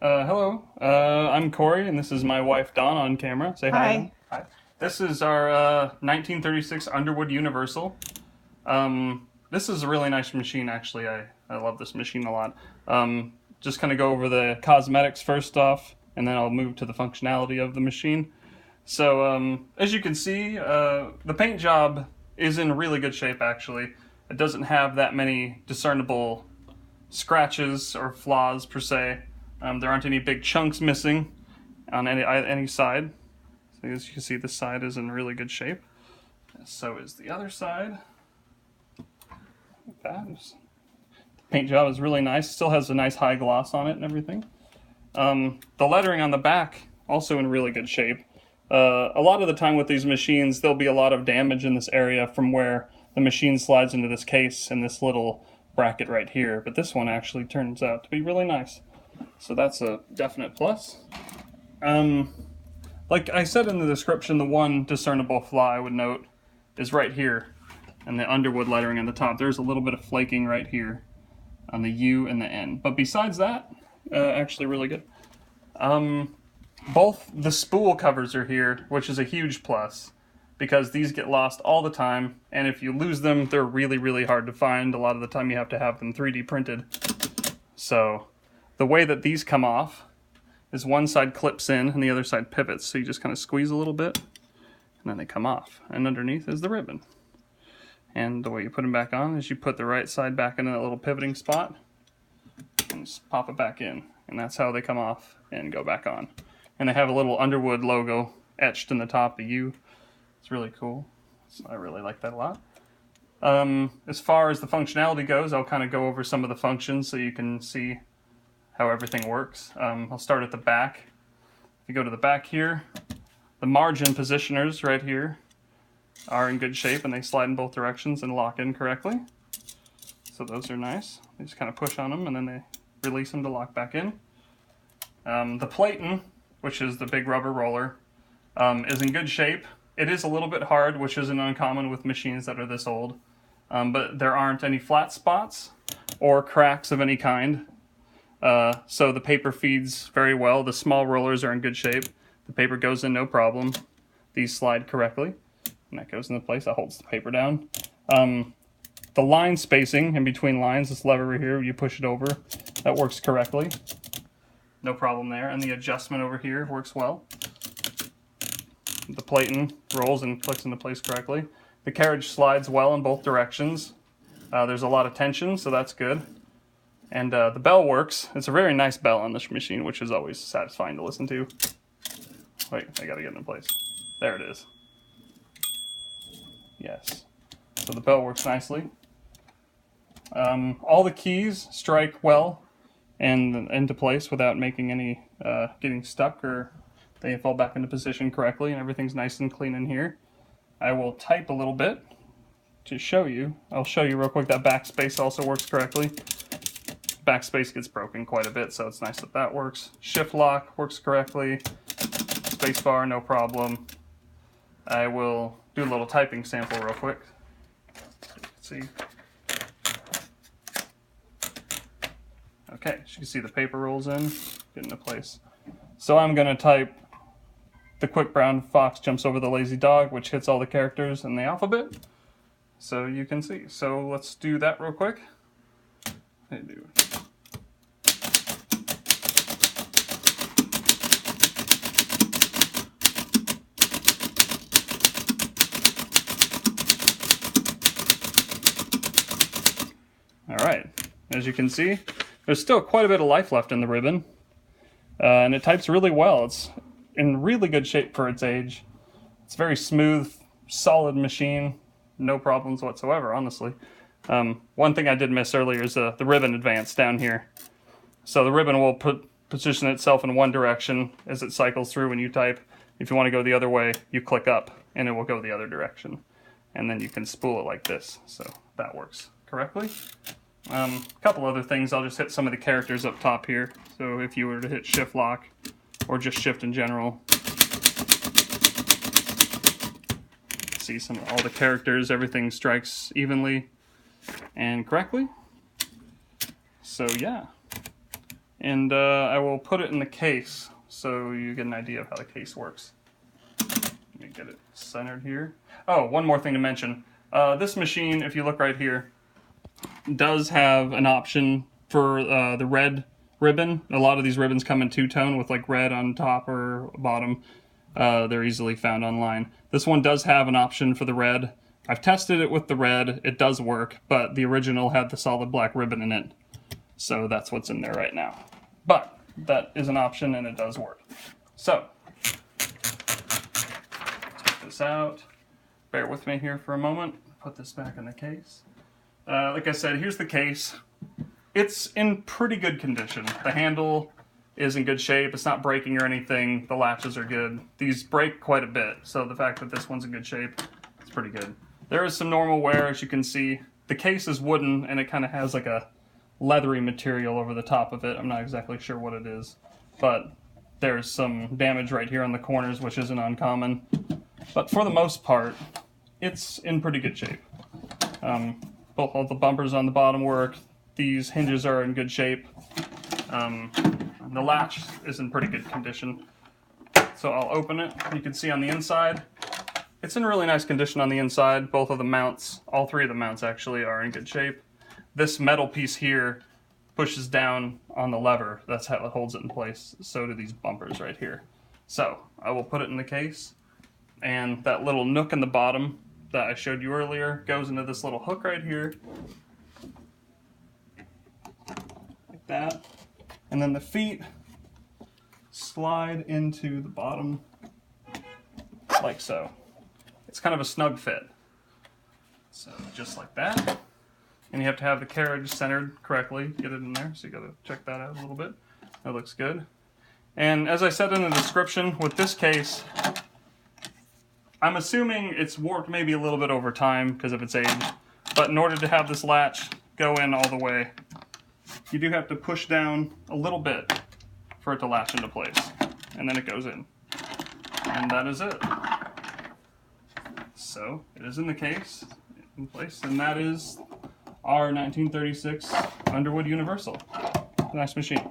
Hello, I'm Corey, and this is my wife Dawn on camera. Say hi. Hi. Dawn. Hi. This is our 1936 Underwood Universal. This is a really nice machine, actually. I love this machine a lot. Just kind of go over the cosmetics first off, and then I'll move to the functionality of the machine. So, as you can see, the paint job is in really good shape, actually. It doesn't have that many discernible scratches or flaws, per se. There aren't any big chunks missing on any side. So as you can see, this side is in really good shape. So is the other side. Like that. The paint job is really nice. Still has a nice high gloss on it and everything. The lettering on the back also in really good shape. A lot of the time with these machines, there'll be a lot of damage in this area from where the machine slides into this case and this little bracket right here. But this one actually turns out to be really nice. So that's a definite plus. Like I said in the description, the one discernible flaw I would note is right here, and the Underwood lettering on the top. There's a little bit of flaking right here on the U and the N. But besides that, actually really good. Both the spool covers are here, which is a huge plus, because these get lost all the time, and if you lose them, they're really, really hard to find. A lot of the time you have to have them 3D printed. So the way that these come off is one side clips in and the other side pivots. So you just kind of squeeze a little bit and then they come off. And underneath is the ribbon. And the way you put them back on is you put the right side back in that little pivoting spot and just pop it back in. And that's how they come off and go back on. And they have a little Underwood logo etched in the top, the U. It's really cool. So I really like that a lot. As far as the functionality goes, I'll kind of go over some of the functions so you can see how everything works. I'll start at the back. If you go to the back here, the margin positioners right here are in good shape and they slide in both directions and lock in correctly. So those are nice. You just kind of push on them and then they release them to lock back in. The platen, which is the big rubber roller, is in good shape. It is a little bit hard, which isn't uncommon with machines that are this old. But there aren't any flat spots or cracks of any kind. So the paper feeds very well. The small rollers are in good shape. The paper goes in no problem. These slide correctly. And that goes into place. That holds the paper down. The line spacing in between lines, this lever right here, you push it over. That works correctly. No problem there. And the adjustment over here works well. The platen rolls and clicks into place correctly. The carriage slides well in both directions. There's a lot of tension, so that's good. And the bell works. It's a very nice bell on this machine, which is always satisfying to listen to. Wait, I gotta get it in place. There it is. Yes. So the bell works nicely. All the keys strike well and into place without making any getting stuck, or they fall back into position correctly, and everything's nice and clean in here. I will type a little bit to show you. I'll show you real quick that backspace also works correctly. Backspace gets broken quite a bit, so it's nice that that works. Shift lock works correctly. Spacebar, no problem. I will do a little typing sample real quick. Let's see. Okay, so you can see the paper rolls in, get into place. So I'm going to type the quick brown fox jumps over the lazy dog, which hits all the characters in the alphabet. So you can see. So let's do that real quick. I do. All right, as you can see, there's still quite a bit of life left in the ribbon, and it types really well. It's in really good shape for its age. It's very smooth, solid machine, no problems whatsoever, honestly. One thing I did miss earlier is the ribbon advance down here. So the ribbon will position itself in one direction as it cycles through when you type. If you want to go the other way, you click up and it will go the other direction. And then you can spool it like this, so that works correctly. A couple other things, I'll just hit some of the characters up top here. So if you were to hit shift lock, or just shift in general, see all the characters, everything strikes evenly and correctly. So yeah, And I will put it in the case so you get an idea of how the case works. Let me get it centered here. Oh, one more thing to mention. This machine, if you look right here, does have an option for the red ribbon. A lot of these ribbons come in two-tone with like red on top or bottom. They're easily found online. This one does have an option for the red. I've tested it with the red. It does work, but the original had the solid black ribbon in it. So that's what's in there right now. But that is an option and it does work. So, take this out. Bear with me here for a moment. Put this back in the case. Like I said, here's the case. It's in pretty good condition. The handle is in good shape. It's not breaking or anything. The latches are good. These break quite a bit, so the fact that this one's in good shape, it's pretty good. There is some normal wear, as you can see. The case is wooden, and it kind of has like a leathery material over the top of it. I'm not exactly sure what it is, but there's some damage right here on the corners, which isn't uncommon. But for the most part, it's in pretty good shape. Both all the bumpers on the bottom work. These hinges are in good shape. The latch is in pretty good condition. So I'll open it. You can see on the inside, it's in really nice condition on the inside. Both of the mounts, all three of the mounts actually, are in good shape. This metal piece here pushes down on the lever. That's how it holds it in place. So do these bumpers right here. So I will put it in the case. And that little nook in the bottom that I showed you earlier goes into this little hook right here. Like that. And then the feet slide into the bottom like so. It's kind of a snug fit. So just like that. And you have to have the carriage centered correctly, get it in there, so you gotta check that out a little bit. That looks good. And as I said in the description, with this case, I'm assuming it's warped maybe a little bit over time because of its age, but in order to have this latch go in all the way, you do have to push down a little bit for it to latch into place, and then it goes in. And that is it. So, it is in the case, in place, and that is our 1936 Underwood Universal. Nice machine.